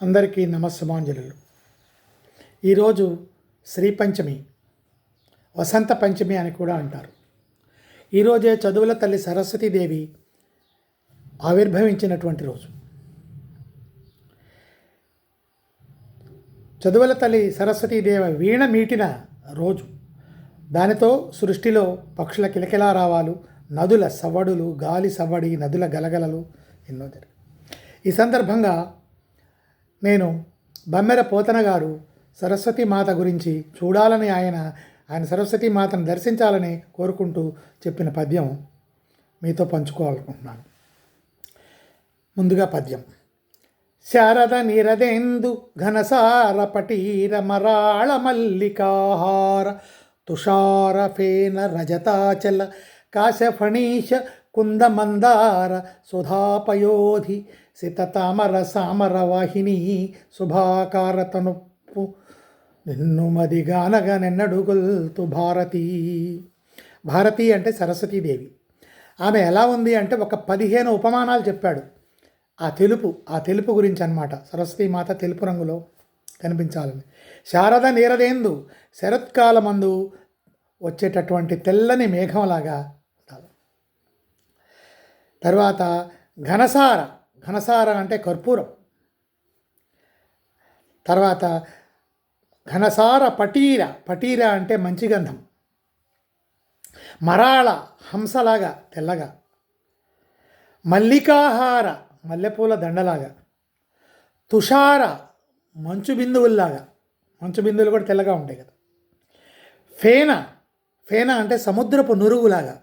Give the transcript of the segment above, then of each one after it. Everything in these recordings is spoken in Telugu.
అందరికీ నమస్సుమాంజలులు. ఈరోజు శ్రీ పంచమి, వసంత పంచమి అని కూడా అంటారు. ఈరోజే చదువుల తల్లి సరస్వతీదేవి ఆవిర్భవించినటువంటి రోజు. చదువుల తల్లి సరస్వతీదేవి వీణ మీటిన రోజు. దానితో సృష్టిలో పక్షుల కిలకిలారావాలు, నదుల సవ్వడులు, గాలి సవ్వడి, నదుల గలగలలు ఎన్నో జరిగాయి. ఈ సందర్భంగా నేను బమ్మెర పోతన గారు సరస్వతీ మాత గురించి చూడాలని ఆయన సరస్వతీ మాతను దర్శించాలని కోరుకుంటూ చెప్పిన పద్యం మీతో పంచుకోవాలనుకుంటున్నాను. ముందుగా పద్యం. శారద నిరదెందు ఘనసార పటీర మరాళ మల్లికాహార తుషార ఫేన రజతాచల కాశఫణీశ కుందమందార సుధాపయోధి సితతామర సామర వాహిని శుభాకారతనుప్పు నిన్ను మదిగానగా నెన్నడుగొల్తు భారతి. భారతి అంటే సరస్వతీదేవి. ఆమె ఎలా ఉంది అంటే ఒక 15 ఉపమానాలు చెప్పాడు. ఆ తెలుపు గురించి అన్నమాట. సరస్వతీమాత తెలుపు రంగులో కనిపించాలని. శారద నీరదేందు, శరత్కాలమందు వచ్చేటటువంటి తెల్లని మేఘంలాగా ఉండాలి. తర్వాత ఘనసార అంటే కర్పూరం. తర్వాత ఘనసార పటీర అంటే మంచి గంధం. మరాళ హంసలాగా తెల్లగా. మల్లికాహార మల్లెపూల దండలాగా. తుషార మంచు బిందువుల్లాగా. మంచు బిందువులు కూడా తెల్లగా ఉంటాయి కదా. ఫేన అంటే సముద్రపు నురుగులాగా.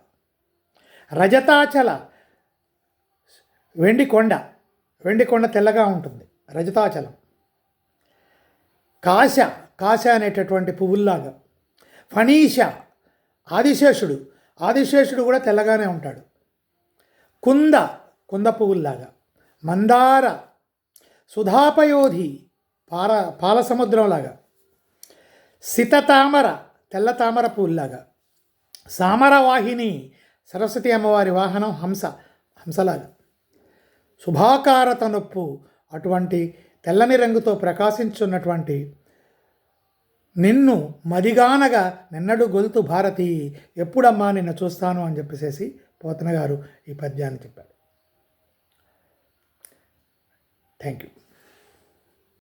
రజతాచల వెండి కొండ తెల్లగా ఉంటుంది, రజతాచలం. కాశ అనేటటువంటి పువ్వుల్లాగా. ఫణీష ఆదిశేషుడు కూడా తెల్లగానే ఉంటాడు. కుంద పువ్వుల్లాగా. మందార సుధాపయోధి పాల సముద్రంలాగా. సితతామర తెల్ల తామర పువ్వుల్లాగా. సామరవాహిని సరస్వతి అమ్మవారి వాహనం హంసలాగా. శుభాకారత నొప్పు అటువంటి తెల్లని రంగుతో ప్రకాశించున్నటువంటి నిన్ను మదిగానగా నిన్నడు గొల్తు భారతి, ఎప్పుడమ్మా నిన్ను చూస్తాను అని చెప్పేసి పోతన గారు ఈ పద్యాన్ని చెప్పారు. Thank you.